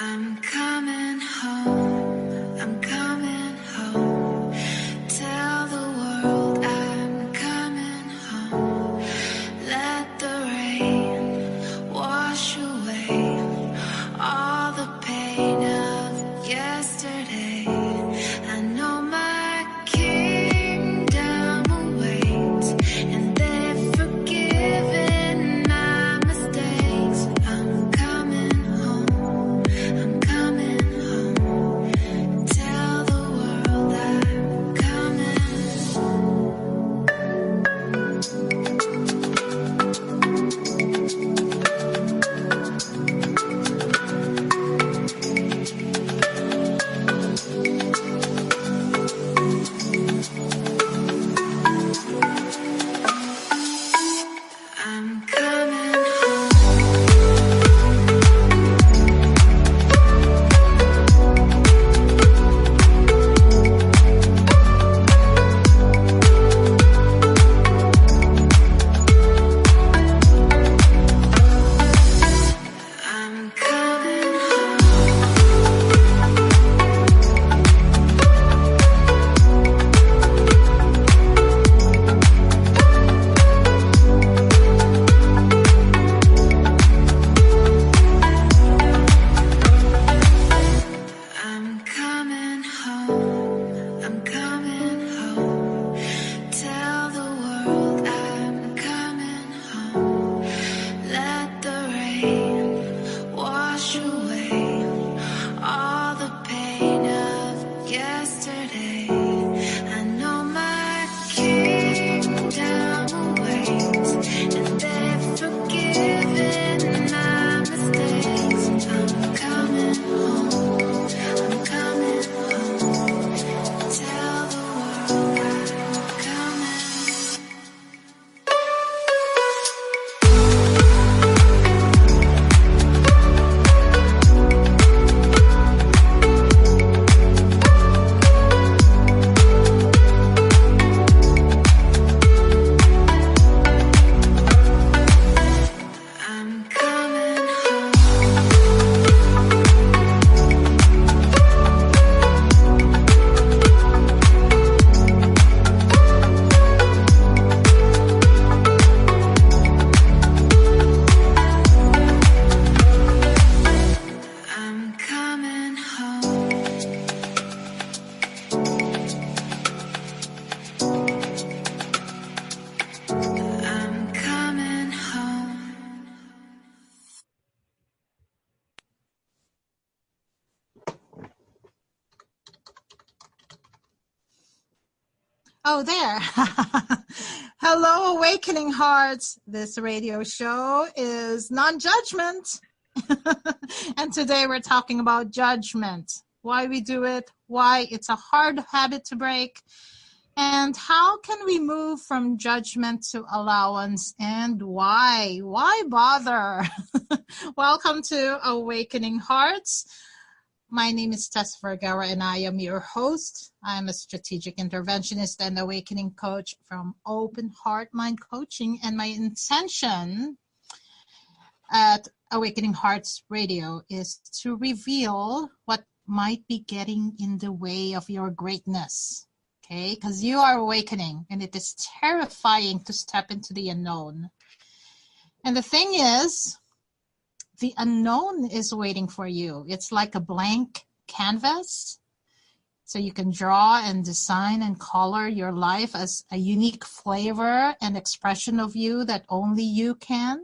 I'm coming home, I'm coming home. Tell the world I'm coming home. Let the rain wash away all the pain of yesterday. I know my kingdom awaits, and they've forgiven my mistakes. I'm coming home, I'm coming home. Tell the world I'm coming. I'm coming home. I'm coming home. I'm coming home, I'm coming home. Tell the world I'm coming home. Let the rain wash away all the pain of yesterday. I know my kingdom awaits, and they've forgiven my mistakes. I'm coming home, I'm coming home. Tell the world I'm coming. I'm coming home. I'm coming home. I'm coming home. Oh, there. Hello, Awakening Hearts. This radio show is non-judgment. And today we're talking about judgment, why we do it, why it's a hard habit to break, and how can we move from judgment to allowance, and why? Why bother? Welcome to Awakening Hearts. My name is Tess Vergara, and I am your host. I'm a strategic interventionist and awakening coach from Open Heart Mind Coaching, and my intention at Awakening Hearts Radio is to reveal what might be getting in the way of your greatness, okay? Because you are awakening, and it is terrifying to step into the unknown. And the thing is, the unknown is waiting for you. It's like a blank canvas. So you can draw and design and color your life as a unique flavor and expression of you that only you can.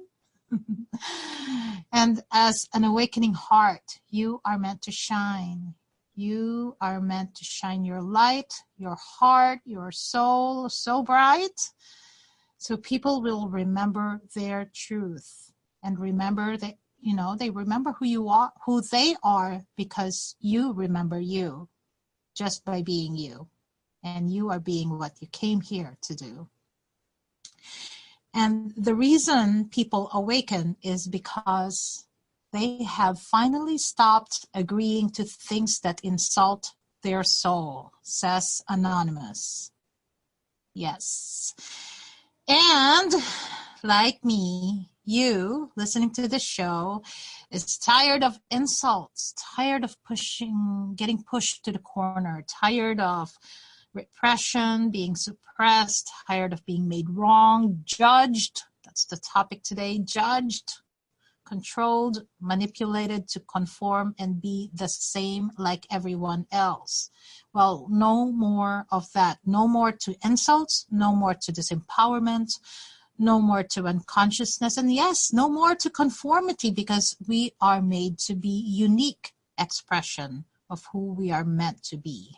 And as an awakening heart, you are meant to shine. You are meant to shine your light, your heart, your soul so bright, so people will remember their truth and remember that, you know, they remember who you are, who they are, because you remember you just by being you. And you are being what you came here to do. And the reason people awaken is because they have finally stopped agreeing to things that insult their soul, says Anonymous. Yes. And like me, you listening to this show is tired of insults, tired of getting pushed to the corner, tired of repression, being suppressed, tired of being made wrong, judged. That's the topic today. Judged, controlled, manipulated to conform and be the same like everyone else. Well, no more of that. No more to insults, no more to disempowerment, no more to unconsciousness, and yes, no more to conformity, because we are made to be unique expression of who we are meant to be.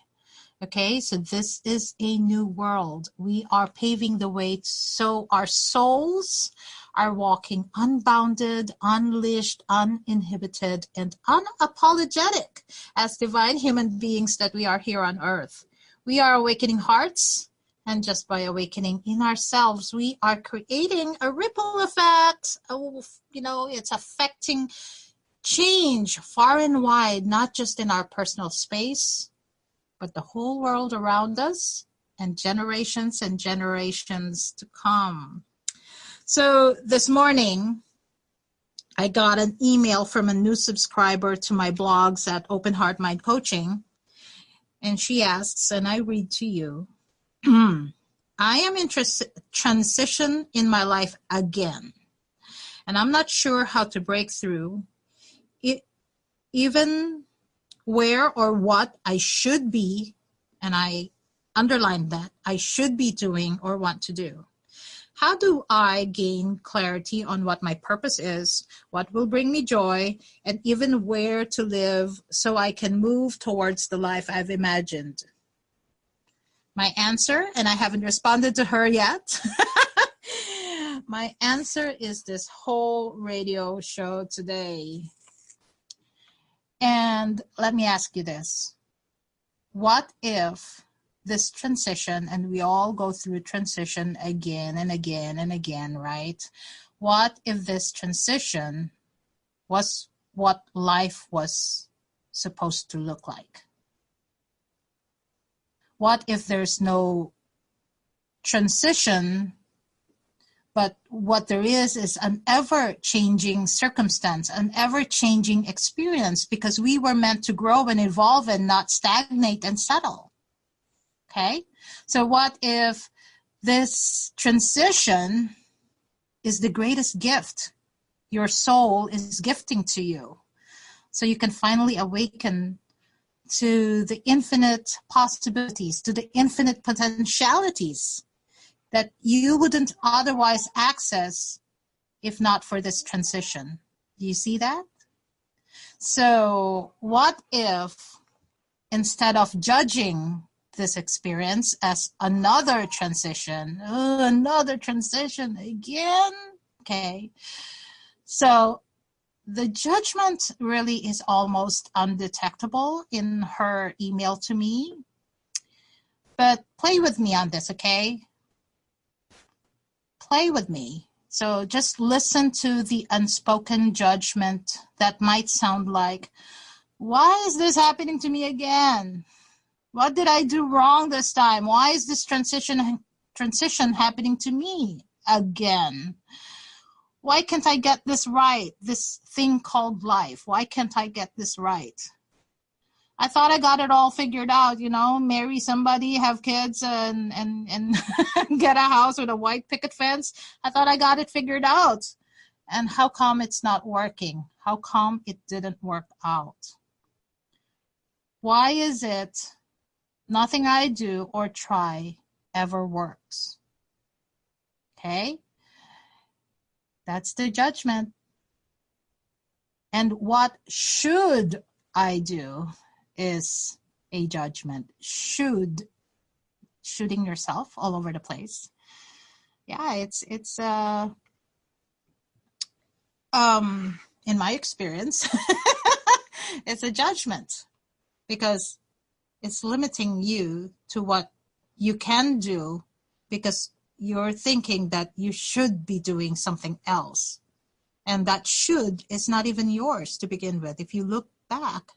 Okay, so this is a new world. We are paving the way so our souls are walking unbounded, unleashed, uninhibited, and unapologetic as divine human beings that we are here on earth. We are awakening hearts, and just by awakening in ourselves, we are creating a ripple effect. It's affecting change far and wide, not just in our personal space, but the whole world around us and generations to come. So this morning, I got an email from a new subscriber to my blogs at Open Heart Mind Coaching. And she asks, and I read to you, I am in transition in my life again. And I'm not sure how to break through it, even where or what I should be, and I underline that, I should be doing or want to do. How do I gain clarity on what my purpose is, what will bring me joy, and even where to live so I can move towards the life I've imagined? My answer, and I haven't responded to her yet, my answer is this whole radio show today. And let me ask you this. What if this transition, and we all go through transition again and again and again, right? What if this transition was what life was supposed to look like? What if there's no transition, but what there is an ever-changing circumstance, an ever-changing experience, because we were meant to grow and evolve and not stagnate and settle. Okay? So what if this transition is the greatest gift your soul is gifting to you? So you can finally awaken to the infinite possibilities, to the infinite potentialities that you wouldn't otherwise access if not for this transition. Do you see that? So what if, instead of judging this experience as another transition again? Okay. So the judgment really is almost undetectable in her email to me. But play with me on this, okay? Play with me. So just listen to the unspoken judgment that might sound like, why is this happening to me again? What did I do wrong this time? Why is this transition happening to me again? Why can't I get this right? This thing called life. Why can't I get this right? I thought I got it all figured out, marry somebody, have kids, and get a house with a white picket fence. I thought I got it figured out. And how come it's not working? How come it didn't work out? Why is it nothing I do or try ever works? Okay? That's the judgment. And what should I do is a judgment. Shooting yourself all over the place. Yeah, it's in my experience, it's a judgment, because it's limiting you to what you can do, because you're thinking that you should be doing something else. And that should is not even yours to begin with. If you look back,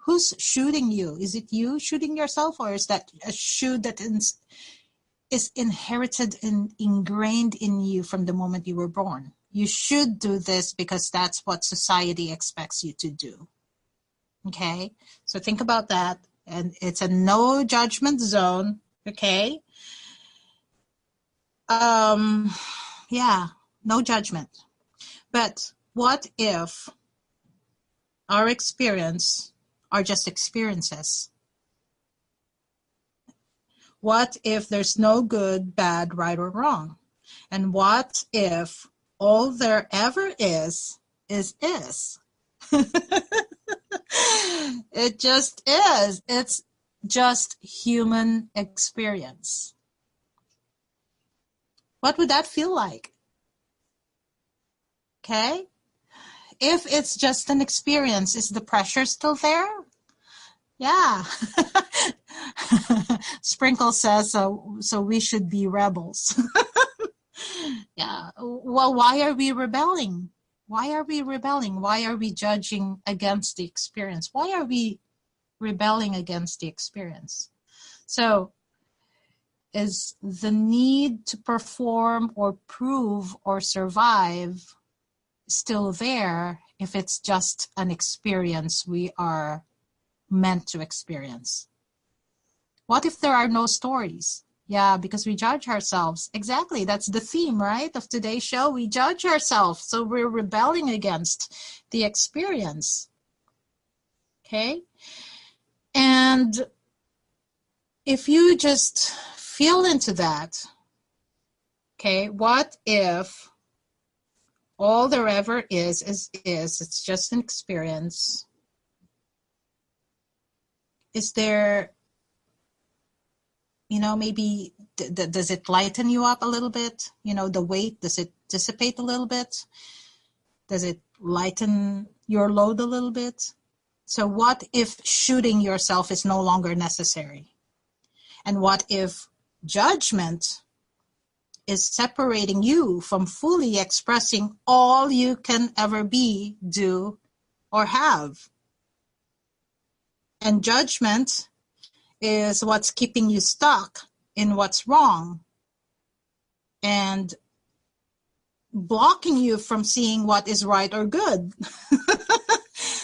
who's shooting you? Is it you shooting yourself, or is that a shoot that is inherited and ingrained in you from the moment you were born? you should do this because that's what society expects you to do. Okay? So think about that. And it's a no judgment zone. Okay? Yeah, no judgment. But what if our experience are just experiences? What if there's no good, bad, right, or wrong? And what if all there ever is? It just is. It's just human experience. What would that feel like? Okay? If it's just an experience, is the pressure still there? Yeah. Sprinkle says, so we should be rebels. Yeah. Well, why are we rebelling? Why are we rebelling? Why are we judging against the experience? Why are we rebelling against the experience? So, is the need to perform or prove or survive still there if it's just an experience we are meant to experience? What if there are no stories? Yeah, because we judge ourselves. Exactly, that's the theme, right, of today's show. We judge ourselves, so we're rebelling against the experience. Okay? And if you just feel into that, okay, what if all there ever is, it's just an experience? Is there, maybe, does it lighten you up a little bit? The weight, does it dissipate a little bit? Does it lighten your load a little bit? So what if shooting yourself is no longer necessary? And what if judgment is separating you from fully expressing all you can ever be, do, or have? And judgment is what's keeping you stuck in what's wrong and blocking you from seeing what is right or good.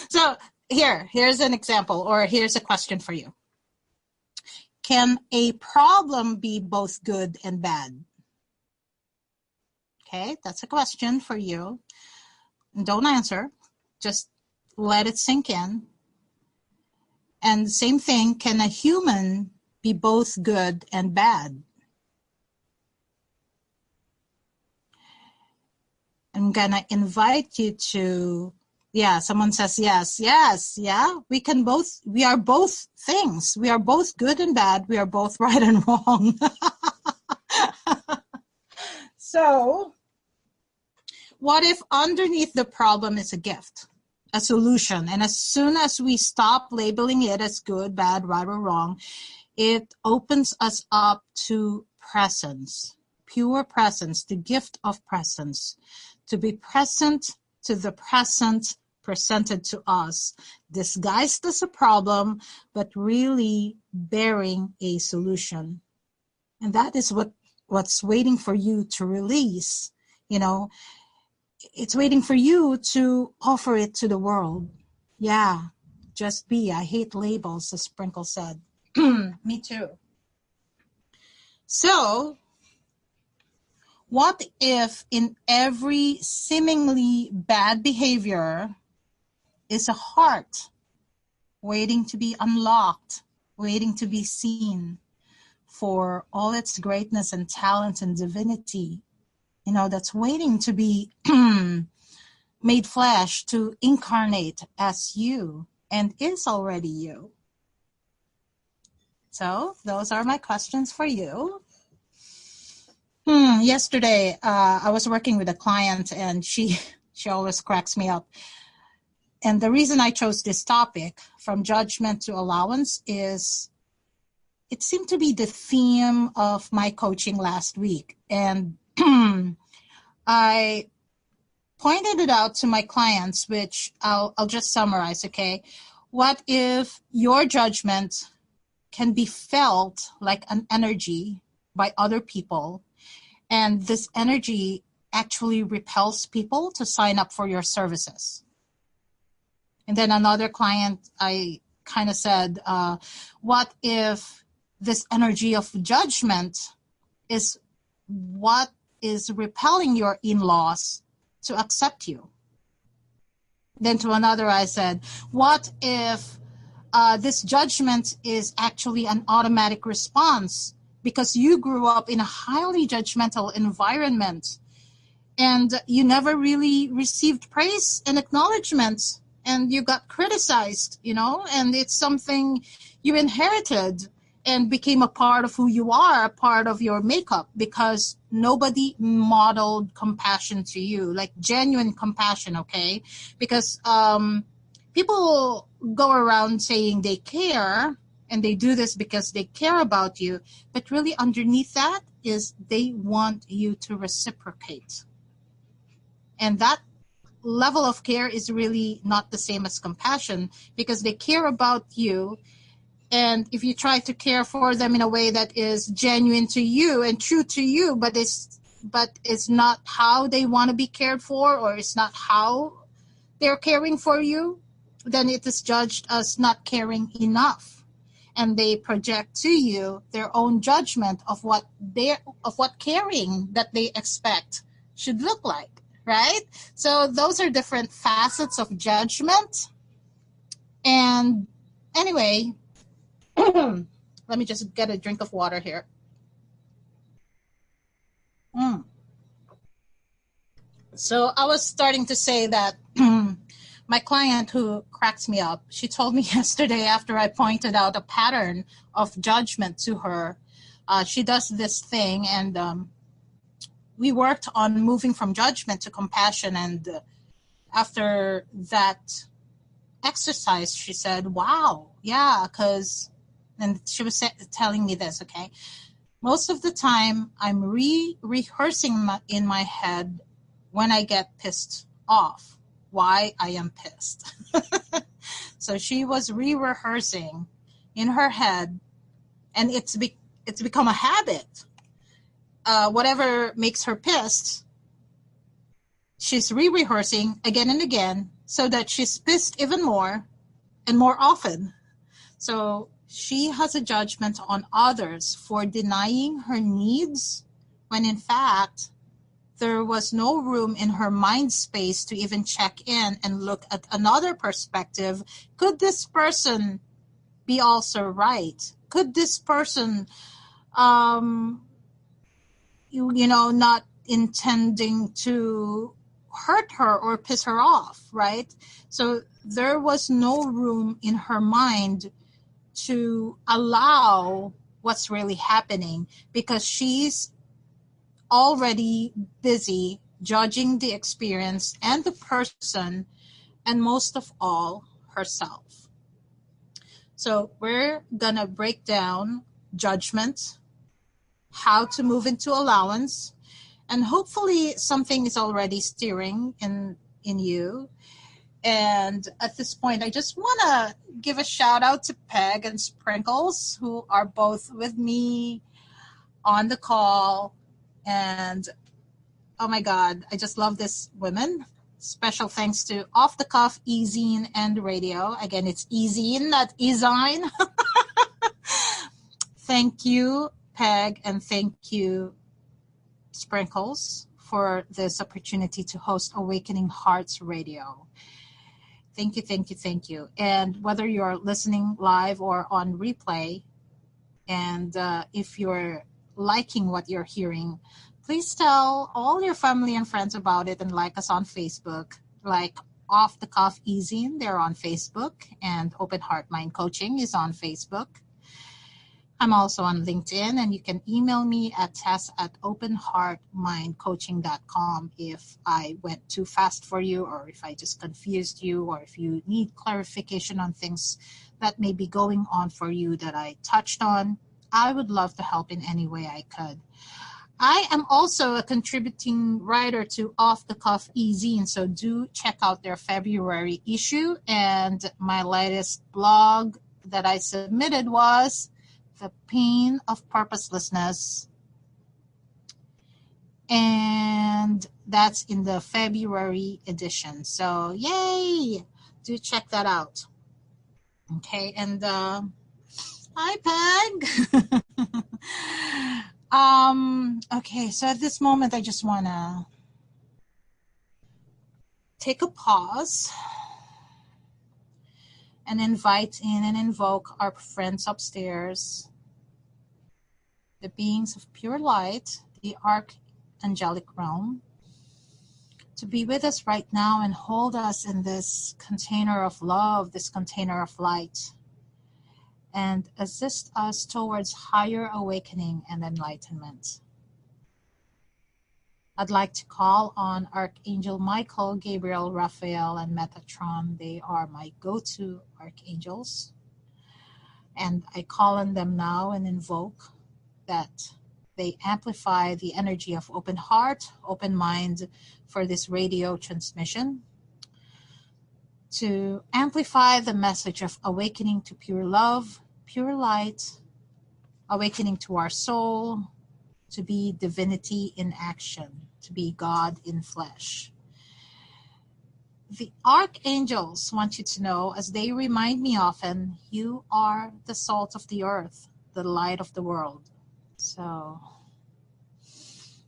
So here's an example, or here's a question for you. Can a problem be both good and bad? Okay, that's a question for you. Don't answer. Just let it sink in. And same thing, can a human be both good and bad? I'm going to invite you to, someone says yes, we are both things. We are both good and bad. We are both right and wrong. So, what if underneath the problem is a gift, a solution? And as soon as we stop labeling it as good, bad, right, or wrong, it opens us up to presence, pure presence, the gift of presence, to be present to the present presented to us, disguised as a problem, but really bearing a solution. And that is what's waiting for you to release. It's waiting for you to offer it to the world. Yeah, just be. I hate labels, as Sprinkle said. Me too. So, what if in every seemingly bad behavior is a heart waiting to be unlocked, waiting to be seen for all its greatness and talent and divinity, that's waiting to be made flesh, to incarnate as you, and is already you? So those are my questions for you. Yesterday, I was working with a client, and she always cracks me up. And the reason I chose this topic, from judgment to allowance, is it seemed to be the theme of my coaching last week. And I pointed it out to my clients, which I'll just summarize, okay? What if your judgment can be felt like an energy by other people, and this energy actually repels people to sign up for your services. And then another client, I kind of said, what if this energy of judgment is what is repelling your in-laws to accept you? Then to another, I said, what if this judgment is actually an automatic response because you grew up in a highly judgmental environment and you never really received praise and acknowledgement, and you got criticized, and it's something you inherited and became a part of who you are, a part of your makeup, because nobody modeled compassion to you, like genuine compassion, okay? Because people go around saying they care, and they do this because they care about you, but really underneath that is they want you to reciprocate. And that level of care is really not the same as compassion, because they care about you. And if you try to care for them in a way that is genuine to you and true to you, but it's not how they want to be cared for, or it's not how they're caring for you, then it is judged as not caring enough. And they project to you their own judgment of what caring that they expect should look like, right? So those are different facets of judgment. And anyway, let me just get a drink of water here. So I was starting to say that my client who cracks me up, she told me yesterday after I pointed out a pattern of judgment to her. She does this thing, and we worked on moving from judgment to compassion. And after that exercise, she said, wow, yeah, and she was telling me this, okay? Most of the time, I'm rehearsing in my head when I get pissed off, why I am pissed. So she was rehearsing in her head, and it's become a habit. Whatever makes her pissed, she's rehearsing again and again so that she's pissed even more and more often. So she has a judgment on others for denying her needs when in fact there was no room in her mind space to even check in and look at another perspective. Could this person be also right? Could this person, not intending to hurt her or piss her off, right? So there was no room in her mind to allow what's really happening, because she's already busy judging the experience and the person, and most of all, herself. So we're gonna break down judgment, how to move into allowance, and hopefully something is already stirring in you. And at this point, I just want to give a shout out to Peg and Sprinkles, who are both with me on the call. And oh my God, I just love this women. Special thanks to Off the Cuff, E-Zine, and Radio. Again, it's E-Zine, not E-Zine. Thank you, Peg, and thank you, Sprinkles, for this opportunity to host Awakening Hearts Radio. Thank you, thank you, thank you. And whether you're listening live or on replay, and if you're liking what you're hearing, please tell all your family and friends about it, and like us on Facebook, like Off the Cuff E-Zine, they're on Facebook, and Open Heart Mind Coaching is on Facebook. I'm also on LinkedIn, and you can email me at tess@openheartmindcoaching.com if I went too fast for you, or if I just confused you, or if you need clarification on things that may be going on for you that I touched on. I would love to help in any way I could. I am also a contributing writer to Off the Cuff E-Zine, so do check out their February issue. And my latest blog that I submitted was The Pain of Purposelessness And that's in the February edition. So yay! Do check that out. Okay, and hi Peg. Okay, so at this moment I just wanna take a pause and invite in and invoke our friends upstairs, the beings of pure light, the archangelic realm, to be with us right now and hold us in this container of love, this container of light, and assist us towards higher awakening and enlightenment. I'd like to call on Archangel Michael, Gabriel, Raphael, and Metatron. They are my go-to archangels. And I call on them now and invoke that they amplify the energy of open heart, open mind for this radio transmission, to amplify the message of awakening to pure love, pure light, awakening to our soul, to be divinity in action, to be God in flesh. The archangels want you to know, as they remind me often, you are the salt of the earth, the light of the world. So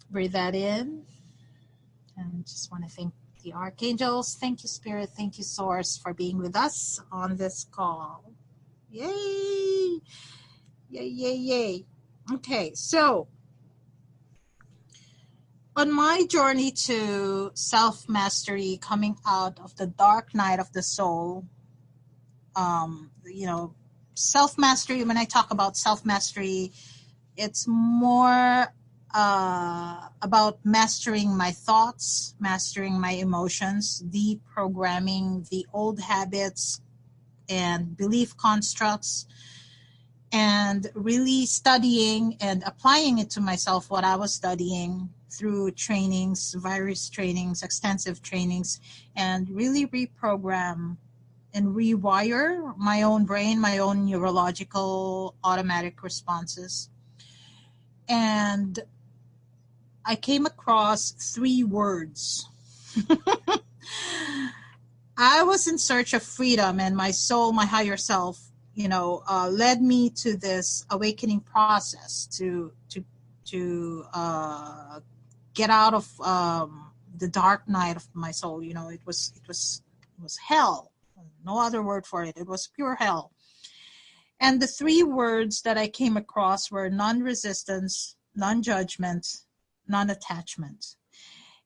breathe that in, and just want to thank the archangels. Thank you, Spirit. Thank you, Source, for being with us on this call. Yay! Yay, yay, yay. Okay, so on my journey to self-mastery, coming out of the dark night of the soul, self-mastery, when I talk about self-mastery, it's more about mastering my thoughts, mastering my emotions, deprogramming the old habits and belief constructs, and really studying and applying it to myself, what I was studying through trainings, various trainings, extensive trainings, and really reprogram and rewire my own brain, my own neurological automatic responses. And I came across 3 words. I was in search of freedom, and my soul, my higher self, led me to this awakening process to get out of the dark night of my soul. It was hell. No other word for it. It was pure hell. And the 3 words that I came across were non-resistance, non-judgment, non-attachment.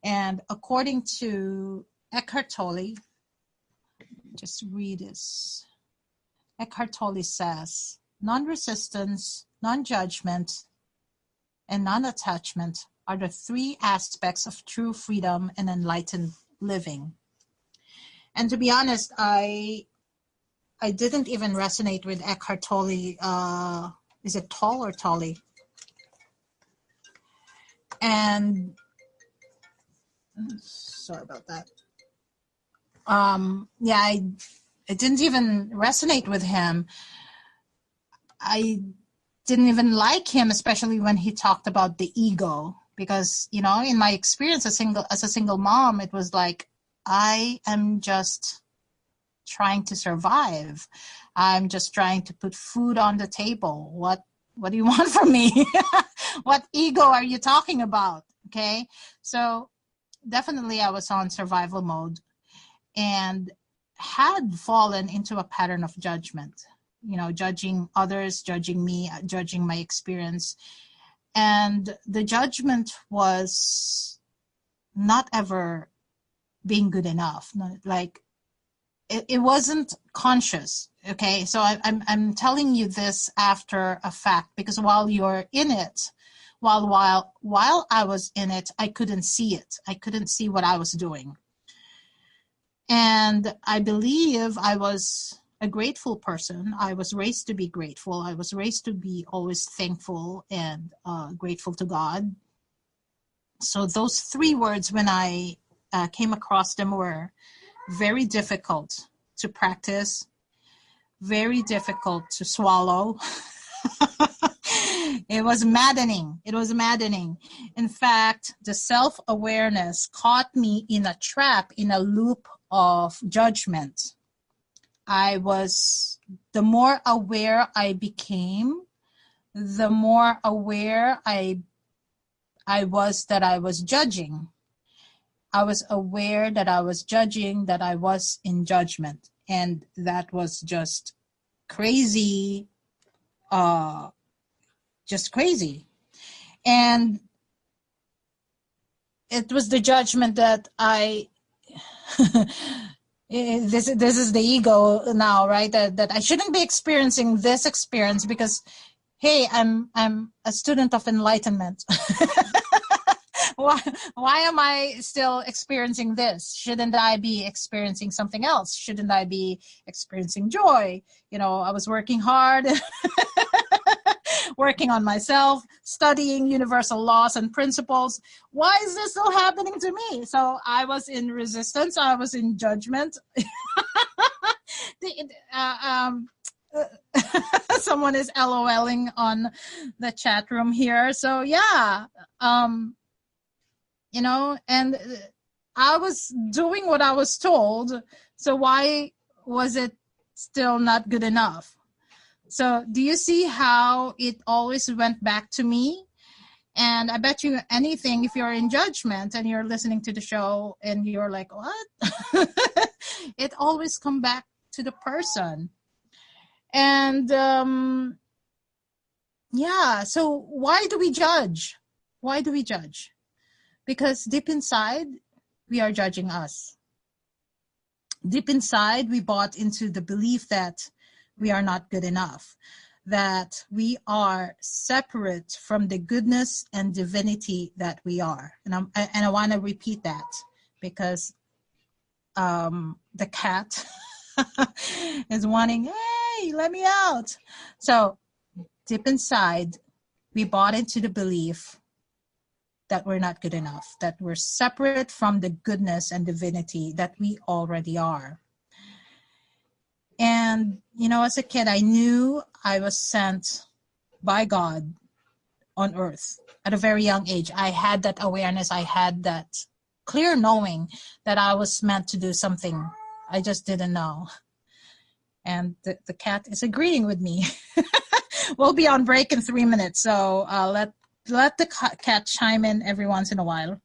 And according to Eckhart Tolle, just read this. Eckhart Tolle says, non-resistance, non-judgment, and non-attachment are the 3 aspects of true freedom and enlightened living. And to be honest, I didn't even resonate with Eckhart Tolle. Is it Tolle or Tolle? And sorry about that. I didn't even resonate with him. I didn't even like him, especially when he talked about the ego, because in my experience as a single mom, it was like, I am just trying to survive. I'm just trying to put food on the table. What do you want from me? What ego are you talking about? Okay, so definitely I was on survival mode and had fallen into a pattern of judgment, judging others, judging me, judging my experience. And the judgment was not ever being good enough. Like it wasn't conscious. Okay, so I'm telling you this after a fact, because while you're in it, while I was in it, I couldn't see it. I couldn't see what I was doing. And I believe I was a grateful person. I was raised to be grateful. I was raised to be always thankful and grateful to God. So those 3 words, when I came across them, were very difficult to practice, very difficult to swallow. It was maddening. It was maddening. In fact, the self-awareness caught me in a trap, in a loop of judgment. The more aware I became, the more aware I was that I was judging. I was aware that I was judging, that I was in judgment. And that was just crazy, just crazy. And it was the judgment that this is the ego now, right? That I shouldn't be experiencing this experience because, hey, I'm a student of enlightenment. Why am I still experiencing this? Shouldn't I be experiencing something else? Shouldn't I be experiencing joy? I was working hard, working on myself, studying universal laws and principles. Why is this still happening to me? So I was in resistance. I was in judgment. Someone is LOLing on the chat room here. So yeah, and I was doing what I was told. So why was it still not good enough? So do you see how it always went back to me? And I bet you anything, if you're in judgment and you're listening to the show and you're like, what? It always come back to the person. And so why do we judge? Why do we judge? Because deep inside, we are judging us. Deep inside, we bought into the belief that we are not good enough, that we are separate from the goodness and divinity that we are. And I want to repeat that because the cat is wanting, hey, let me out. So deep inside, we bought into the belief that we're not good enough, that we're separate from the goodness and divinity that we already are. And, as a kid, I knew I was sent by God on earth at a very young age. I had that awareness. I had that clear knowing that I was meant to do something. I just didn't know. And the cat is agreeing with me. We'll be on break in 3 minutes. So let the cat chime in every once in a while.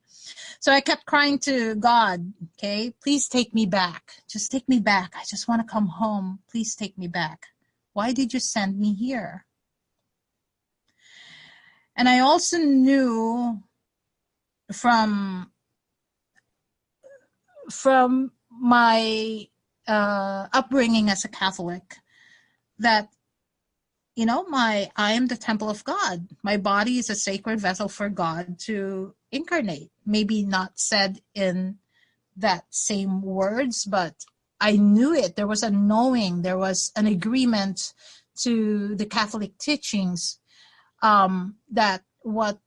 So I kept crying to God, okay, please take me back. Just take me back. I just want to come home. Please take me back. Why did you send me here? And I also knew from my upbringing as a Catholic that, I am the temple of God. My body is a sacred vessel for God to incarnate. Maybe not said in that same words, but I knew it. There was a knowing. There was an agreement to the Catholic teachings that what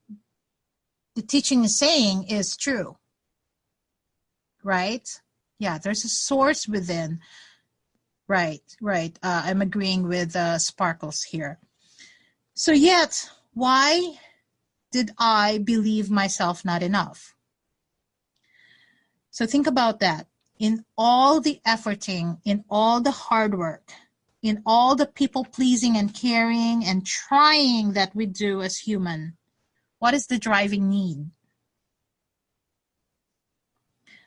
the teaching is saying is true. Right? Yeah, there's a source within. Right. I'm agreeing with Sparkles here. So yet, why did I believe myself not enough? So think about that. In all the efforting, in all the hard work, in all the people pleasing and caring and trying that we do as human, what is the driving need?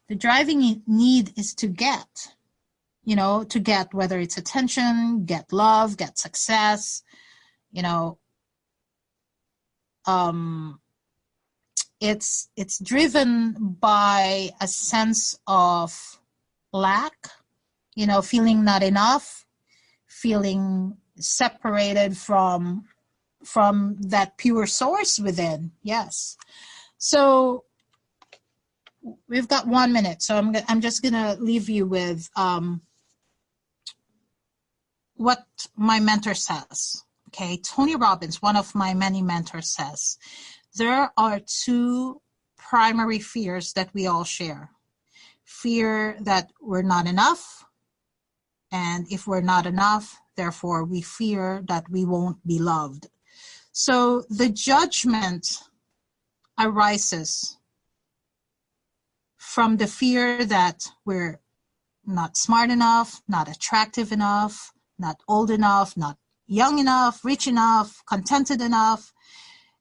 The driving need is to get. To get whether it's attention, get love, get success, it's driven by a sense of lack, feeling not enough, feeling separated from that pure source within. Yes. So we've got 1 minute, so I'm just gonna leave you with what my mentor says. Okay, Tony Robbins, one of my many mentors, says there are two primary fears that we all share: fear that we're not enough, and if we're not enough, therefore we fear that we won't be loved. So the judgment arises from the fear that we're not smart enough, not attractive enough, not old enough, not young enough, rich enough, contented enough.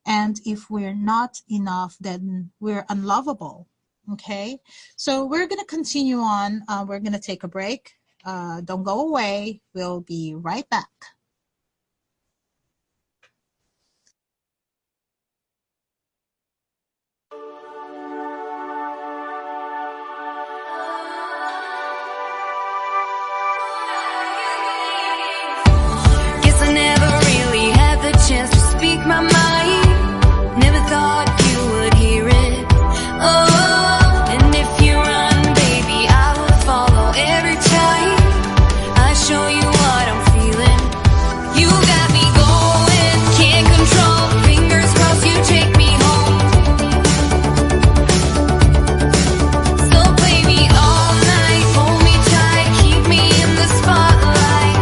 And if we're not enough, then we're unlovable. Okay? So we're going to continue on. We're going to take a break. Don't go away. We'll be right back. Guess I never really had the chance to speak my mind. Never thought you would hear it. Oh, and if you run, baby, I will follow every time. I show you what I'm feeling. You got me going, can't control. Fingers crossed you take me home. So play me all night, hold me tight, keep me in the spotlight.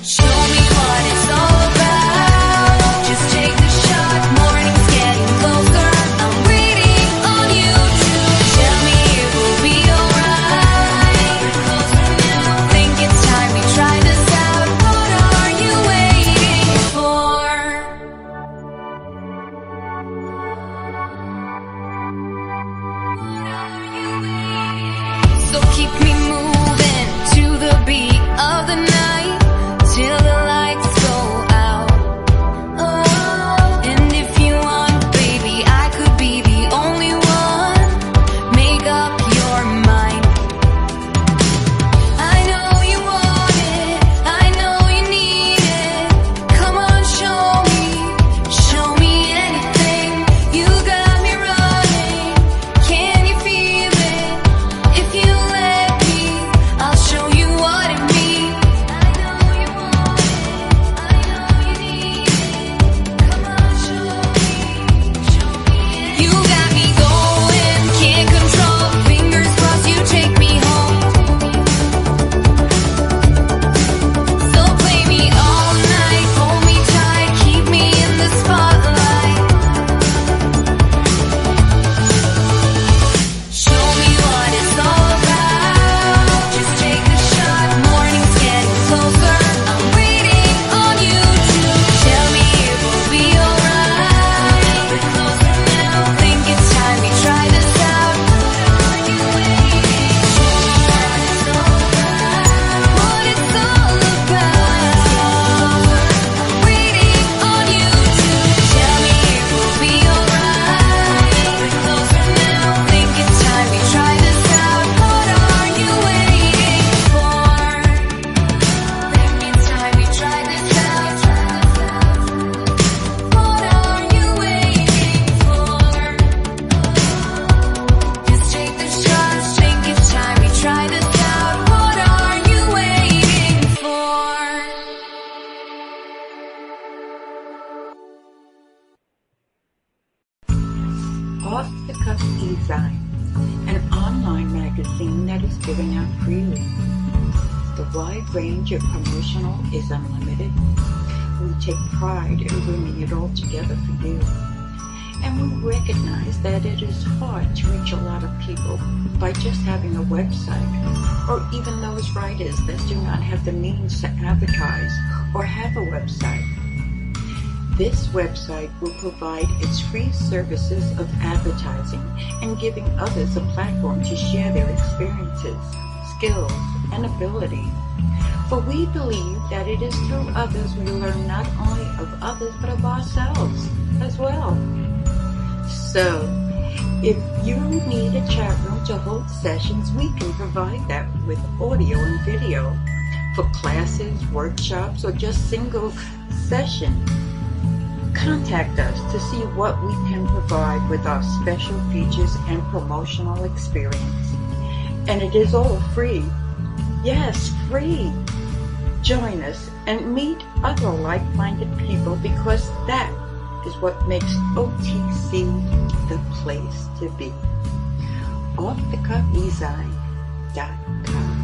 Show me what it's all about. Just take the shot, morning's getting closer. I'm waiting on you to tell me it will be alright. We're closer now, think it's time we try this out. What are you waiting for? So keep me moving to the beat of the night till the lights go out. Oh, and if you want, baby, I could be the only one. Make up your mind. I know you want it, I know you need it. Come on, show me anything. You got me running, can you feel it? If you let me, I'll show you what it means. I know you want it, I know you need it. Come on, show me anything. You got me going, can't control. Fingers crossed you take me home. So play me all night, hold me tight, keep me in the spotlight. Show me what it's all about. Just take the shot, morning's getting closer. I'm waiting on you to tell me it will be alright. We're closer now, think it's time we try this out. What are you waiting for? What it's all about. I'm waiting on you to tell me it will be alright. We're closer now, think it's time we try this out. What are you waiting for? Think it's time we try this out. What are you waiting for? Just take the shots, think it's time we try this out. What are you waiting for? Off the Cuff Design, an online magazine that is given out freely. The wide range of promotional is unlimited. We take pride in bringing it all together for you. And we recognize that it is hard to reach a lot of people by just having a website, or even those writers that do not have the means to advertise or have a website. This website will provide its free services of advertising and giving others a platform to share their experiences, skills, and ability. For we believe that it is through others we learn not only of others but of ourselves as well. So, if you need a chat room to hold sessions, we can provide that with audio and video for classes, workshops, or just single sessions. Contact us to see what we can provide with our special features and promotional experience. And it is all free. Yes, free. Join us and meet other like-minded people, because that is what makes OTC the place to be. OffTheCuffDesign.com.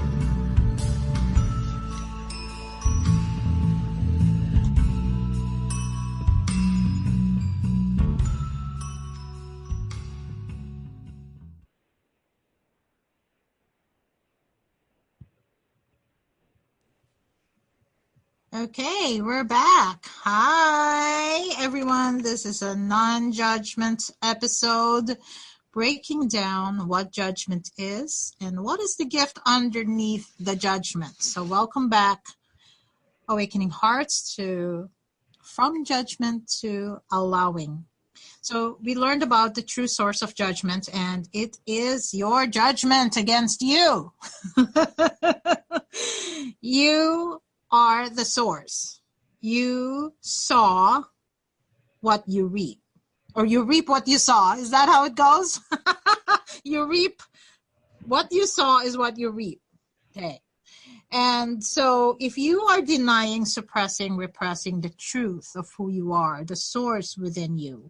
Okay, we're back. Hi, everyone. This is a non-judgment episode breaking down what judgment is and what is the gift underneath the judgment. So welcome back, Awakening Hearts, to From Judgment to Allowing. So we learned about the true source of judgment, and it is your judgment against you. You are the source. You saw what you reap, or you reap what you saw. Is that how it goes? You reap what you saw is what you reap. Okay. And so if you are denying, suppressing, repressing the truth of who you are, the source within you,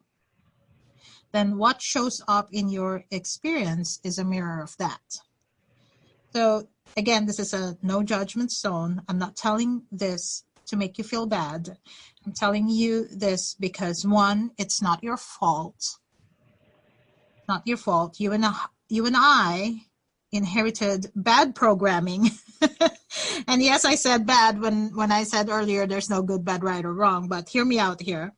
then what shows up in your experience is a mirror of that. So again, this is a no judgment zone. I'm not telling this to make you feel bad. I'm telling you this because, one, it's not your fault. Not your fault. You and I inherited bad programming. And yes, I said bad when I said earlier there's no good, bad, right, or wrong. But hear me out here.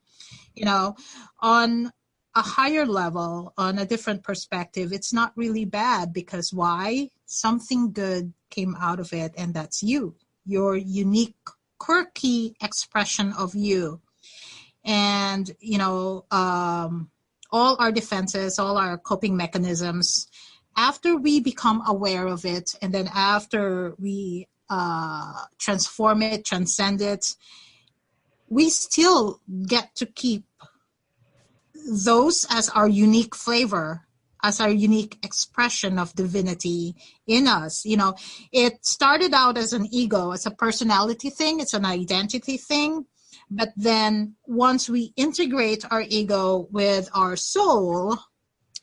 On a higher level, on a different perspective, it's not really bad because why? Something good came out of it, and that's you, your unique, quirky expression of you. And, all our defenses, all our coping mechanisms, after we become aware of it, and then after we transform it, transcend it, we still get to keep those as our unique flavor, as our unique expression of divinity in us. It started out as an ego, as a personality thing, it's an identity thing. But then once we integrate our ego with our soul,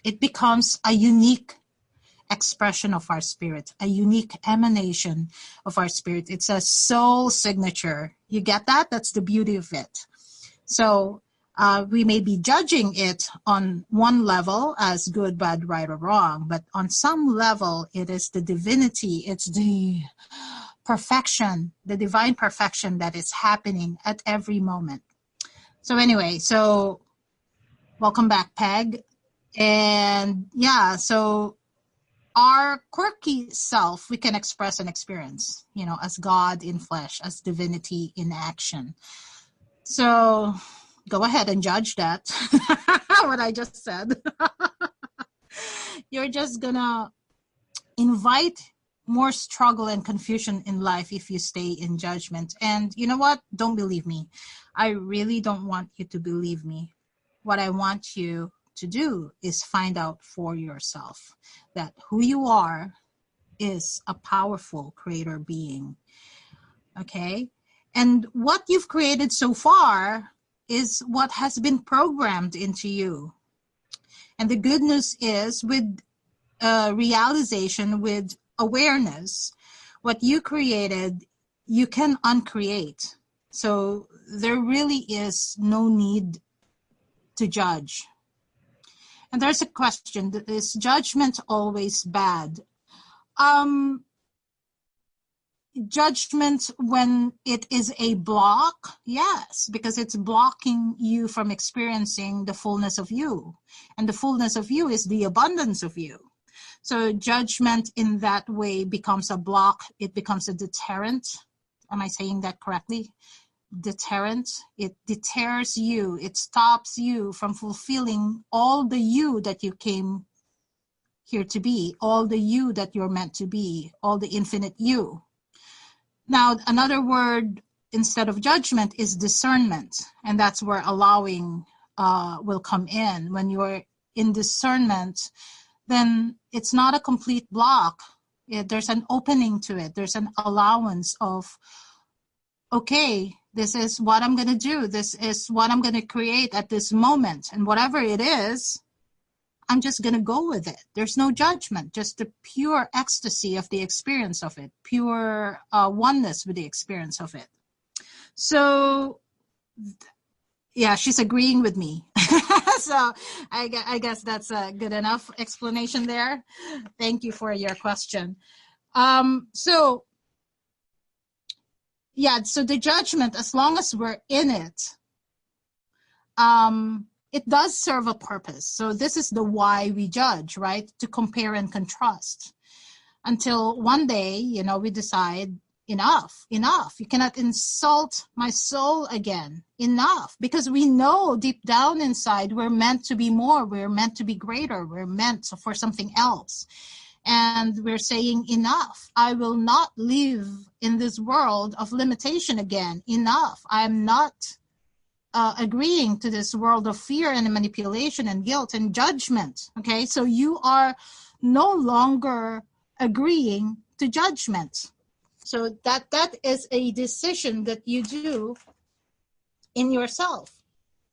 it becomes a unique expression of our spirit, a unique emanation of our spirit. It's a soul signature. You get that? That's the beauty of it. So we may be judging it on one level as good, bad, right, or wrong, but on some level, it is the divinity. It's the perfection, the divine perfection that is happening at every moment. So anyway, welcome back, Peg. And yeah, so our quirky self, we can express and experience, as God in flesh, as divinity in action. So go ahead and judge that, what I just said. You're just gonna invite more struggle and confusion in life if you stay in judgment. And you know what? Don't believe me. I really don't want you to believe me. What I want you to do is find out for yourself that who you are is a powerful creator being. Okay? And what you've created so far is what has been programmed into you. And the good news is, with realization, with awareness, what you created, you can uncreate. So there really is no need to judge. And there's a question: is judgment always bad? Judgment, when it is a block, yes, because it's blocking you from experiencing the fullness of you. And the fullness of you is the abundance of you. So judgment in that way becomes a block. It becomes a deterrent. Am I saying that correctly? Deterrent. It deters you. It stops you from fulfilling all the you that you came here to be, all the you that you're meant to be, all the infinite you. Now, another word instead of judgment is discernment. And that's where allowing will come in. When you're in discernment, then it's not a complete block. There's an opening to it. There's an allowance of, okay, this is what I'm going to do. This is what I'm going to create at this moment. And whatever it is, I'm just going to go with it. There's no judgment, just the pure ecstasy of the experience of it, pure oneness with the experience of it. So, yeah, she's agreeing with me. So I guess that's a good enough explanation there. Thank you for your question. So yeah, so the judgment, as long as we're in it, it does serve a purpose. So this is the why we judge, right? To compare and contrast. Until one day, we decide, enough. You cannot insult my soul again. Enough. Because we know deep down inside we're meant to be more. We're meant to be greater. We're meant for something else. And we're saying, enough. I will not live in this world of limitation again. Enough. I'm not agreeing to this world of fear and manipulation and guilt and judgment. Okay, so you are no longer agreeing to judgment. So that is a decision that you do in yourself.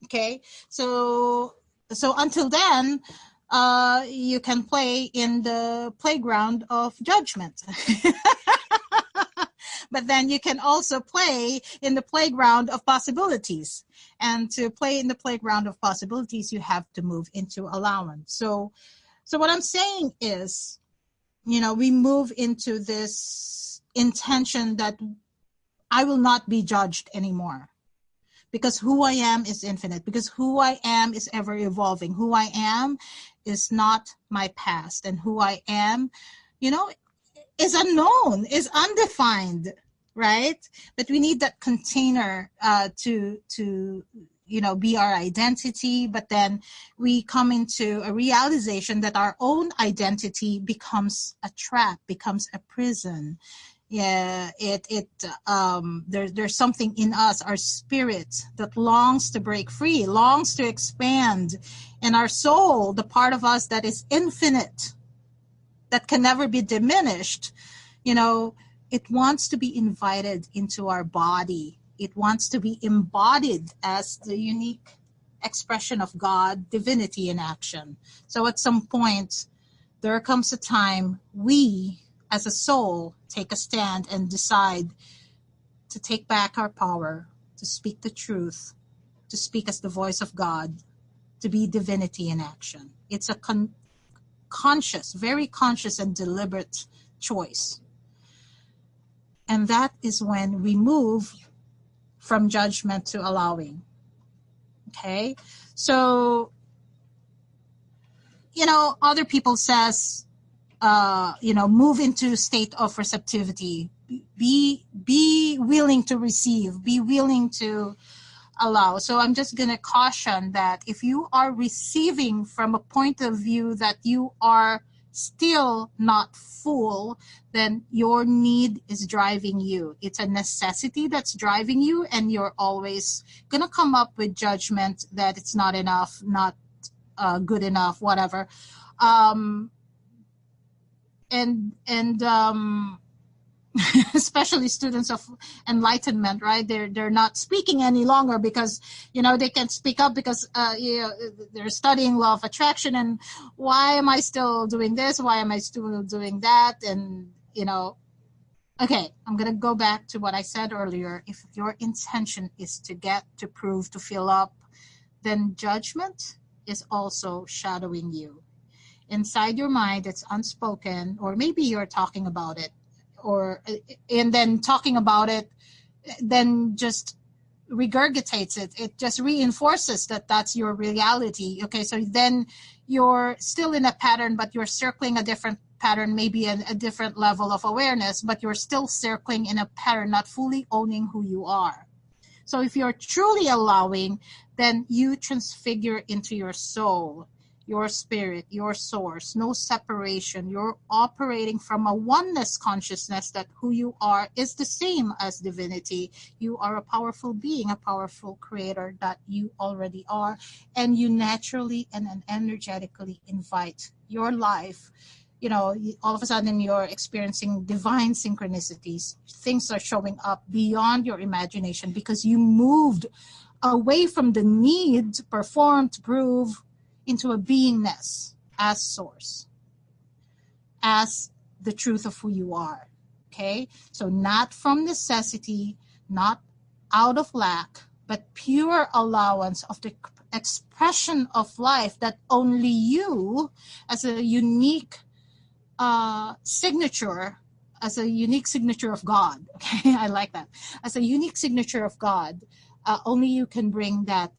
Okay, so until then, you can play in the playground of judgment. But then you can also play in the playground of possibilities. And to play in the playground of possibilities, you have to move into allowance. So what I'm saying is, we move into this intention that I will not be judged anymore. Because who I am is infinite. Because who I am is ever evolving. Who I am is not my past. And who I am, is unknown, is undefined, right? But we need that container to be our identity. But then we come into a realization that our own identity becomes a trap, becomes a prison. Yeah, there's something in us, our spirit, that longs to break free, longs to expand, and our soul, the part of us that is infinite, that can never be diminished, it wants to be invited into our body. It wants to be embodied as the unique expression of God, divinity in action. So at some point, there comes a time we, as a soul, take a stand and decide to take back our power, to speak the truth, to speak as the voice of God, to be divinity in action. It's a conscious, very conscious and deliberate choice. And that is when we move from judgment to allowing. Okay? So, other people says, move into a state of receptivity. Be willing to receive. Be willing to allow. So I'm just going to caution that if you are receiving from a point of view that you are still not full, then your need is driving you. It's a necessity that's driving you, and you're always going to come up with judgment that it's not enough, not good enough, whatever. Especially students of enlightenment, right? They're not speaking any longer because they can't speak up because they're studying law of attraction, and why am I still doing this? Why am I still doing that? And okay, I'm gonna go back to what I said earlier. If your intention is to get, to prove, to fill up, then judgment is also shadowing you. Inside your mind, it's unspoken, or maybe you're talking about it, and then talking about it then just regurgitates it. It just reinforces that that's your reality. Okay, so then you're still in a pattern, but you're circling a different pattern, maybe a different level of awareness, but you're still circling in a pattern, not fully owning who you are. So if you're truly allowing, then you transfigure into your soul, your spirit, your source, no separation. You're operating from a oneness consciousness that who you are is the same as divinity. You are a powerful being, a powerful creator that you already are, and you naturally and energetically invite your life. All of a sudden you're experiencing divine synchronicities. Things are showing up beyond your imagination because you moved away from the need to perform, to prove, into a beingness as source, as the truth of who you are. Okay? So not from necessity, not out of lack, but pure allowance of the expression of life that only you, as a unique signature, as a unique signature of God. Okay, I like that. As a unique signature of God, only you can bring that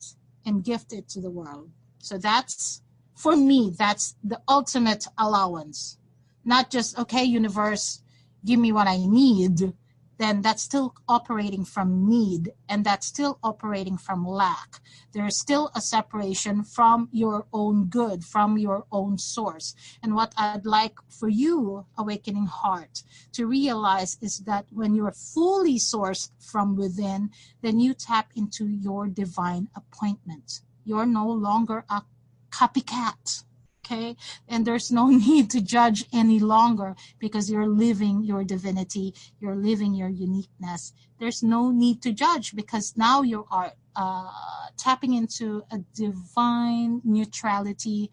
and gift it to the world. So that's, for me, that's the ultimate allowance. Not just, okay, universe, give me what I need. Then that's still operating from need, and that's still operating from lack. There is still a separation from your own good, from your own source. And what I'd like for you, awakening heart, to realize is that when you're fully sourced from within, then you tap into your divine appointment. You're no longer a copycat. Okay, and there's no need to judge any longer because you're living your divinity, you're living your uniqueness. There's no need to judge because now you are tapping into a divine neutrality,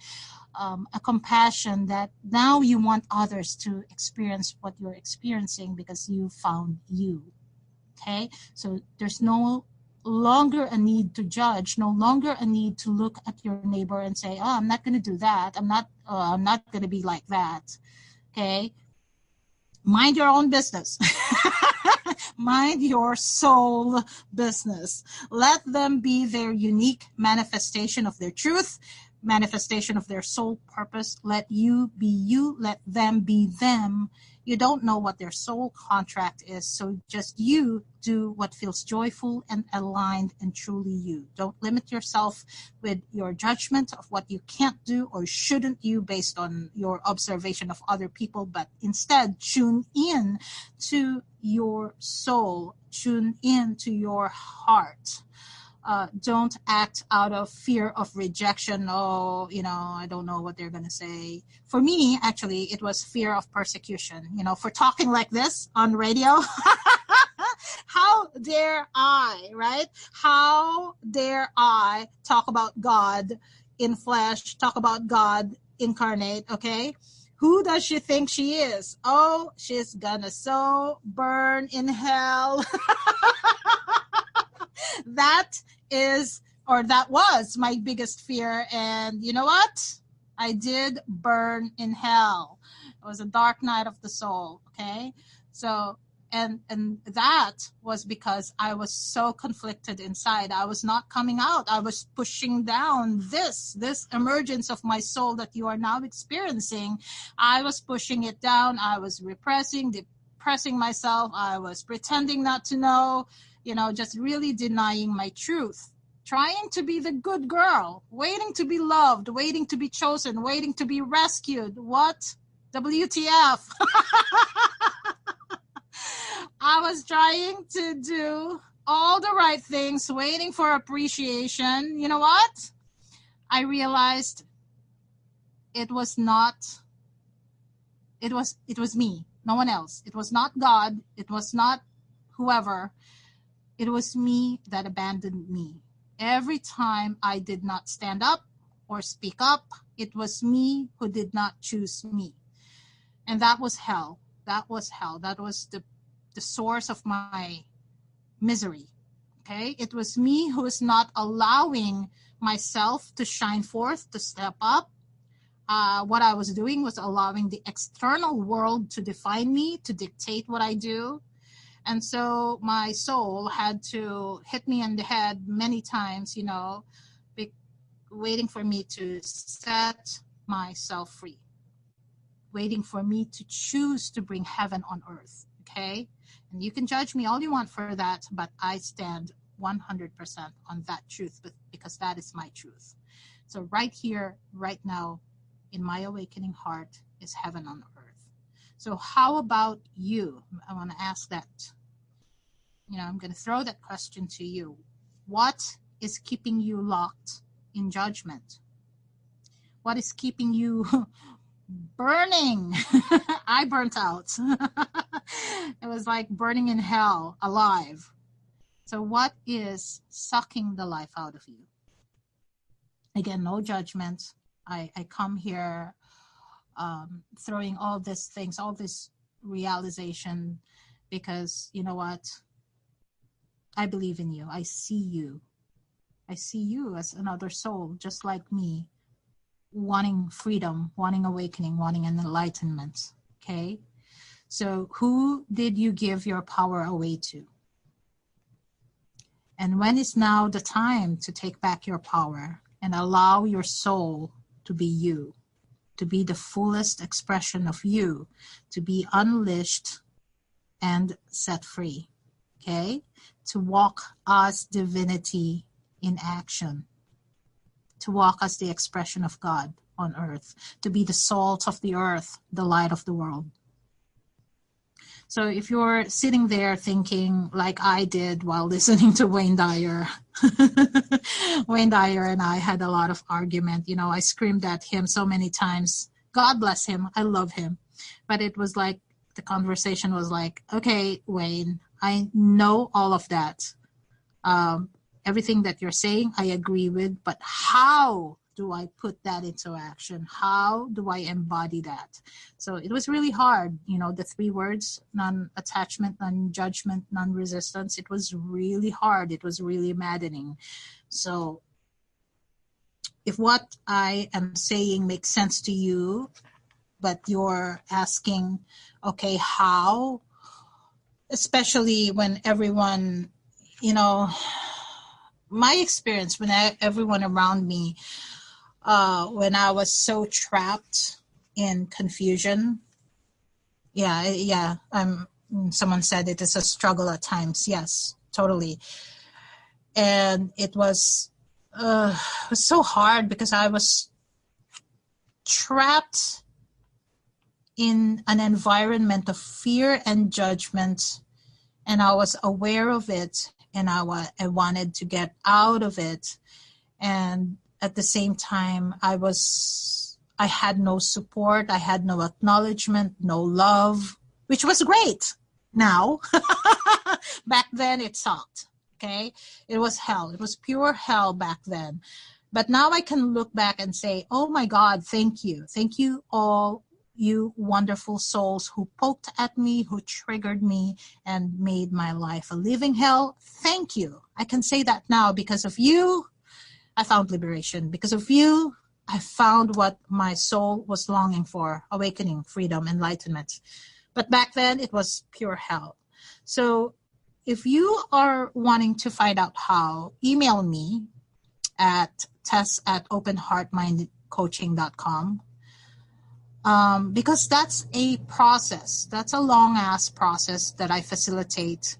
a compassion that now you want others to experience what you're experiencing because you found you. Okay, so there's no longer a need to judge, no longer a need to look at your neighbor and say, oh, I'm not going to do that. I'm not going to be like that. Okay. Mind your own business. Mind your soul business. Let them be their unique manifestation of their truth, manifestation of their soul purpose. Let you be you. Let them be them. You don't know what their soul contract is, so just you do what feels joyful and aligned and truly you. Don't limit yourself with your judgment of what you can't do or shouldn't do based on your observation of other people, but instead tune in to your soul, tune in to your heart. Don't act out of fear of rejection. Oh, I don't know what they're going to say. For me, actually, it was fear of persecution, for talking like this on radio. How dare I, right? How dare I talk about God in flesh, talk about God incarnate, okay? Who does she think she is? Oh, she's gonna so burn in hell. That was my biggest fear. And you know what? I did burn in hell. It was a dark night of the soul. Okay. So, and that was because I was so conflicted inside. I was not coming out. I was pushing down this emergence of my soul that you are now experiencing. I was pushing it down. I was depressing myself. I was pretending not to know, just really denying my truth, trying to be the good girl, waiting to be loved, waiting to be chosen, waiting to be rescued. What? WTF? I was trying to do all the right things, waiting for appreciation. You know what? I realized it was me, no one else. It was not God. It was not whoever. It was me that abandoned me. Every time I did not stand up or speak up, it was me who did not choose me. And that was hell. That was hell. That was the source of my misery. Okay? It was me who was not allowing myself to shine forth, to step up. What I was doing was allowing the external world to define me, to dictate what I do. And so my soul had to hit me in the head many times, waiting for me to set myself free, waiting for me to choose to bring heaven on earth, okay? And you can judge me all you want for that, but I stand 100% on that truth because that is my truth. So right here, right now, in my awakening heart is heaven on earth. So how about you? I want to ask that. I'm going to throw that question to you. What is keeping you locked in judgment? What is keeping you burning? I burnt out. It was like burning in hell, alive. So what is sucking the life out of you? Again, no judgment. I come here throwing all these things, all this realization, because you know what? I believe in you. I see you. I see you as another soul, just like me, wanting freedom, wanting awakening, wanting an enlightenment. Okay? So who did you give your power away to? And when is now the time to take back your power and allow your soul to be you, to be the fullest expression of you, to be unleashed and set free, okay? To walk as divinity in action, to walk as the expression of God on earth, to be the salt of the earth, the light of the world. So if you're sitting there thinking like I did while listening to Wayne Dyer, Wayne Dyer and I had a lot of argument. You know, I screamed at him so many times. God bless him. I love him. But it was like, the conversation was like, okay, Wayne, I know all of that. Everything that you're saying, I agree with, but how do I put that into action? How do I embody that? So it was really hard, you know, the 3 words, non-attachment, non-judgment, non-resistance. It was really hard. It was really maddening. So if what I am saying makes sense to you, but you're asking, okay, how? Especially when everyone, you know, my experience when everyone around me, when I was so trapped in confusion. Yeah. Someone said it is a struggle at times. Yes, totally. And it was so hard because I was trapped in an environment of fear and judgment, and I was aware of it, and I wanted to get out of it. And at the same time, I had no support, I had no acknowledgement, no love, which was great now. Back then it sucked, okay? It was hell. It was pure hell back then. But now I can look back and say, oh my God, thank you. Thank you all, you wonderful souls who poked at me, who triggered me and made my life a living hell. Thank you. I can say that now. Because of you, I found liberation. Because of you, I found what my soul was longing for: awakening, freedom, enlightenment. But back then, it was pure hell. So if you are wanting to find out how, email me at tess@openheartmindcoaching.com. Because that's a process. That's a long-ass process that I facilitate.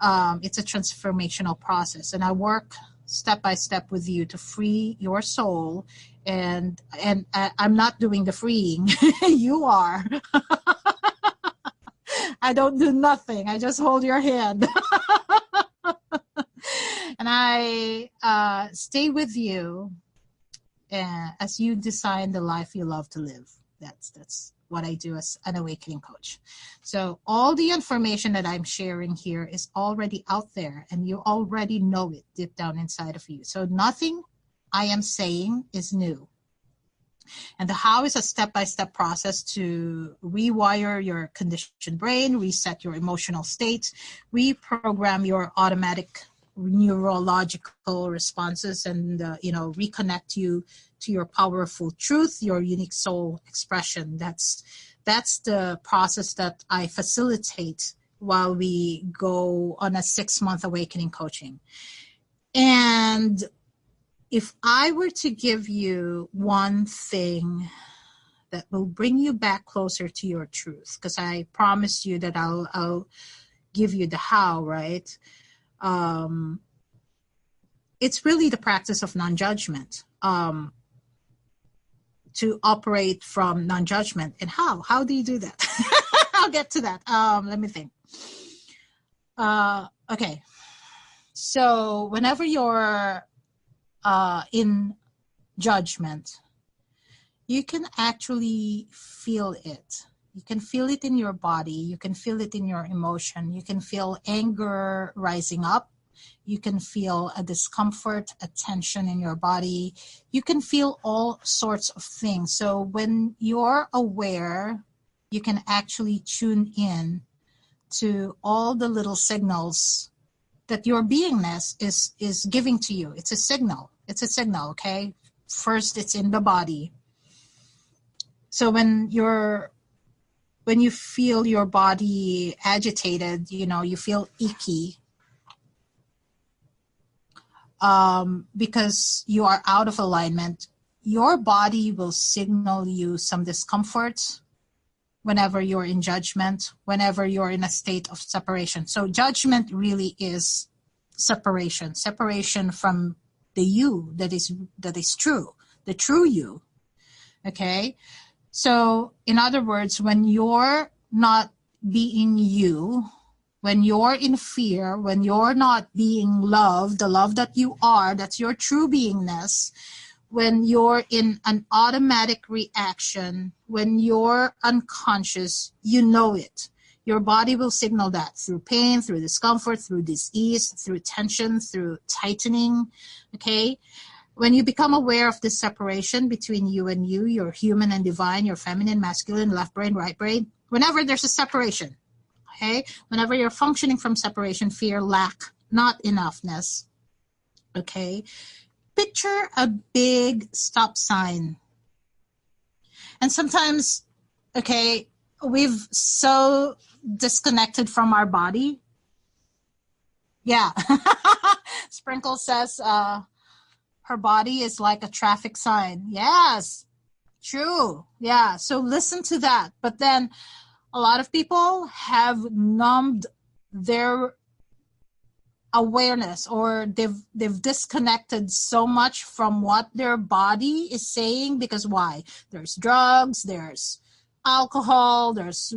It's a transformational process. And I work step by step with you to free your soul. And I'm not doing the freeing. You are. I don't do nothing. I just hold your hand. And I stay with you as you design the life you love to live. That's what I do as an awakening coach. So all the information that I'm sharing here is already out there, and you already know it deep down inside of you. So nothing I am saying is new. And the how is a step-by-step process to rewire your conditioned brain, reset your emotional state, reprogram your automatic neurological responses, and reconnect you to your powerful truth, your unique soul expression. That's the process that I facilitate while we go on a 6-month awakening coaching. And if I were to give you one thing that will bring you back closer to your truth, because I promised you that I'll give you the how, right? It's really the practice of non-judgment, to operate from non-judgment. And how do you do that? I'll get to that. Let me think. Okay. So whenever you're in judgment, you can actually feel it. You can feel it in your body. You can feel it in your emotion. You can feel anger rising up. You can feel a discomfort, a tension in your body. You can feel all sorts of things. So when you're aware, you can actually tune in to all the little signals that your beingness is giving to you. It's a signal. It's a signal, okay? First, it's in the body. So when you're when you feel your body agitated, you feel icky, because you are out of alignment, your body will signal you some discomfort whenever you're in judgment, whenever you're in a state of separation. So judgment really is separation from the you that is true, the true you. Okay? So in other words, when you're not being you, when you're in fear, when you're not being loved, the love that you are, that's your true beingness, when you're in an automatic reaction, when you're unconscious, you know it. Your body will signal that through pain, through discomfort, through disease, through tension, through tightening, okay? When you become aware of this separation between you and you, your human and divine, your feminine, masculine, left brain, right brain, whenever there's a separation, okay? Whenever you're functioning from separation, fear, lack, not enoughness, okay? Picture a big stop sign. And sometimes, okay, we've so disconnected from our body. Yeah. Sprinkle says her body is like a traffic sign. Yes, true. Yeah, so listen to that. But then a lot of people have numbed their awareness, or they've disconnected so much from what their body is saying, because why? There's drugs, there's alcohol, there's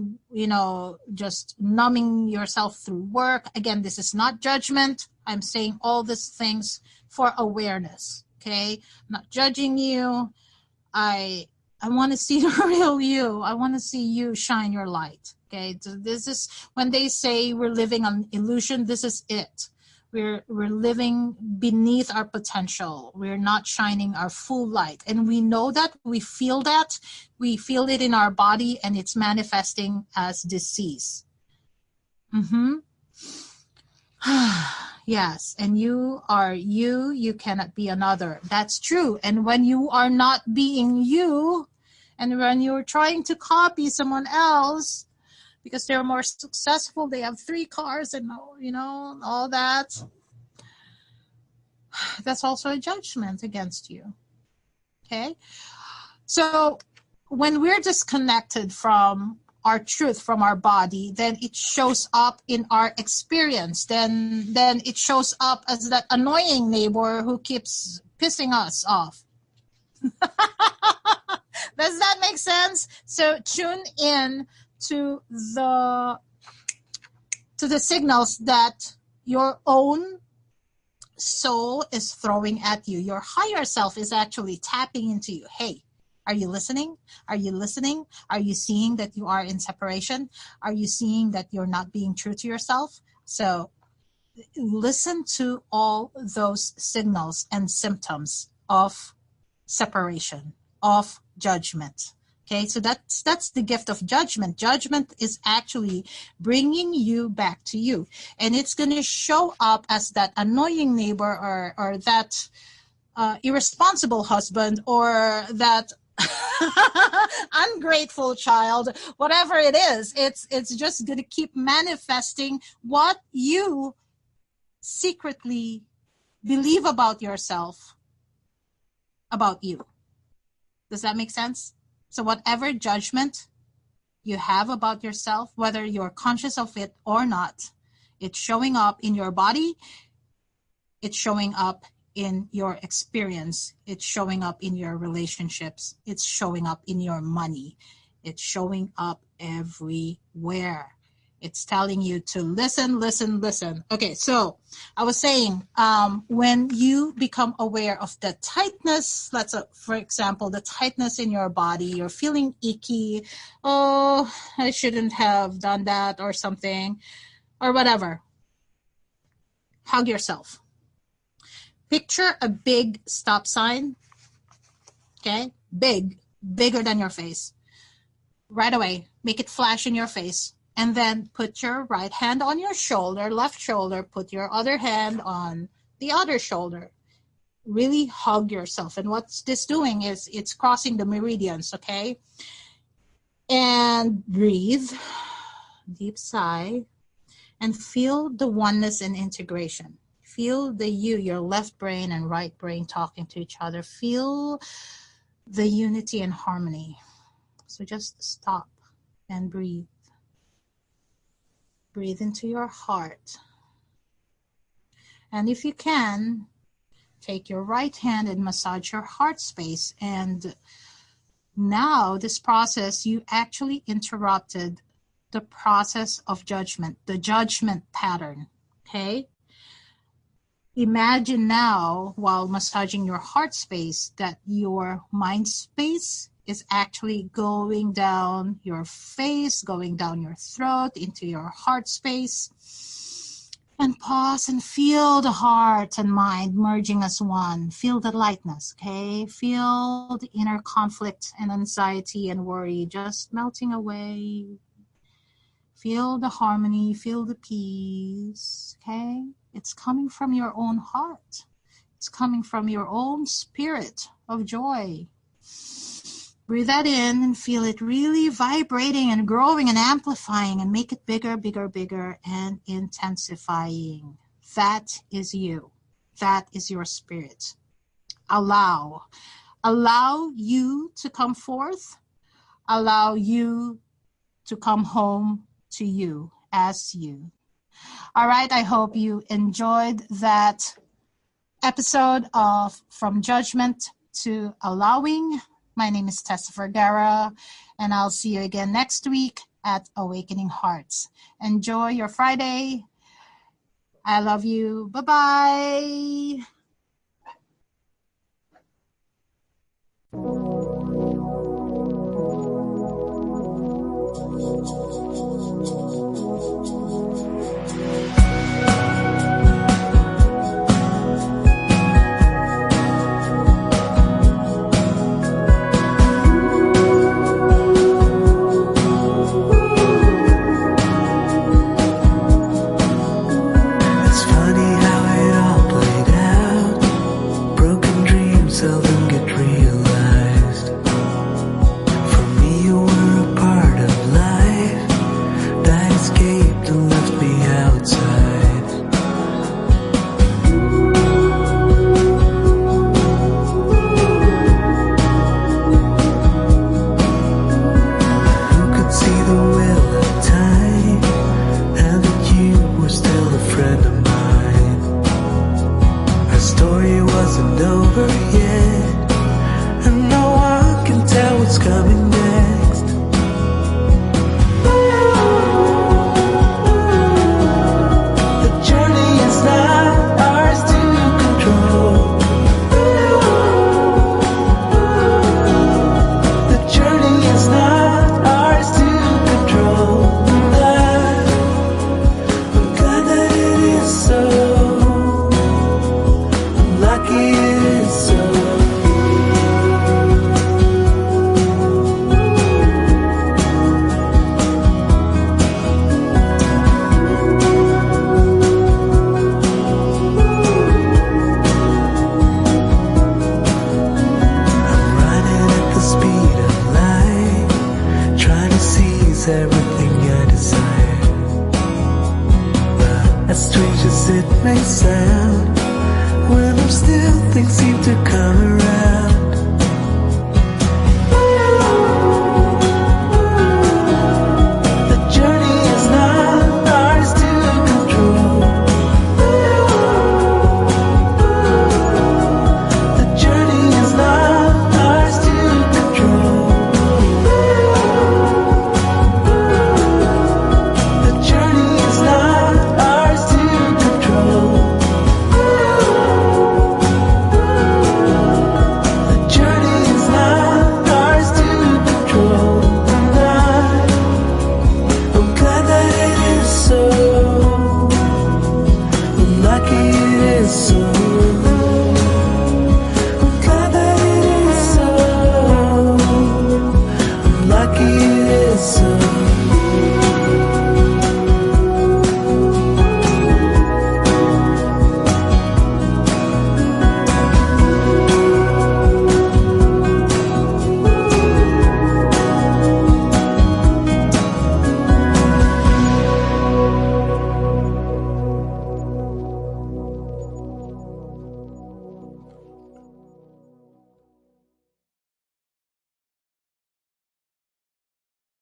just numbing yourself through work. Again, this is not judgment. I'm saying all these things for awareness. Okay, I'm not judging you. I want to see the real you. I want to see you shine your light. Okay, so this is when they say we're living on illusion. This is it. We're living beneath our potential. We're not shining our full light. And we know that. We feel that. We feel it in our body, and it's manifesting as disease. Yes, and you are you. You cannot be another. That's true. And when you are not being you, and when you're trying to copy someone else, because they're more successful, they have 3 cars and, all that. That's also a judgment against you. Okay? So when we're disconnected from our truth, from our body, then it shows up in our experience. Then it shows up as that annoying neighbor who keeps pissing us off. Does that make sense? So tune in to the signals that your own soul is throwing at you. Your higher self is actually tapping into you. Hey, are you listening? Are you listening? Are you seeing that you are in separation? Are you seeing that you're not being true to yourself? So listen to all those signals and symptoms of separation, of judgment. Okay, so that's the gift of judgment. Judgment is actually bringing you back to you. And it's going to show up as that annoying neighbor, or that irresponsible husband, or that ungrateful child, whatever it is. It's just going to keep manifesting what you secretly believe about yourself, about you. Does that make sense? So whatever judgment you have about yourself, whether you're conscious of it or not, it's showing up in your body, it's showing up in your experience, it's showing up in your relationships, it's showing up in your money, it's showing up everywhere. It's telling you to listen, listen, listen. Okay, so I was saying, when you become aware of the tightness, for example, the tightness in your body, you're feeling icky, oh, I shouldn't have done that, or something, or whatever. Hug yourself. Picture a big stop sign, okay? Bigger than your face. Right away, make it flash in your face. And then put your right hand on your shoulder, left shoulder, put your other hand on the other shoulder. Really hug yourself. And what's this doing is it's crossing the meridians, okay? And breathe, deep sigh, and feel the oneness and integration. Feel the you, your left brain and right brain talking to each other. Feel the unity and harmony. So just stop and breathe. Breathe into your heart. And if you can, take your right hand and massage your heart space. And now this process, you actually interrupted the process of judgment, the judgment pattern, okay? Imagine now, while massaging your heart space, that your mind space is actually going down your face, going down your throat, into your heart space. And pause and feel the heart and mind merging as one. Feel the lightness, okay? Feel the inner conflict and anxiety and worry just melting away. Feel the harmony, feel the peace, okay? It's coming from your own heart. It's coming from your own spirit of joy. Breathe that in and feel it really vibrating and growing and amplifying, and make it bigger, bigger, bigger, and intensifying. That is you. That is your spirit. Allow you to come forth. Allow you to come home to you as you. All right, I hope you enjoyed that episode of From Judgment to Allowing. My name is Tessa Vergara, and I'll see you again next week at Awakening Hearts. Enjoy your Friday. I love you. Bye-bye. As strange as it may sound, when I'm still, things seem to come around.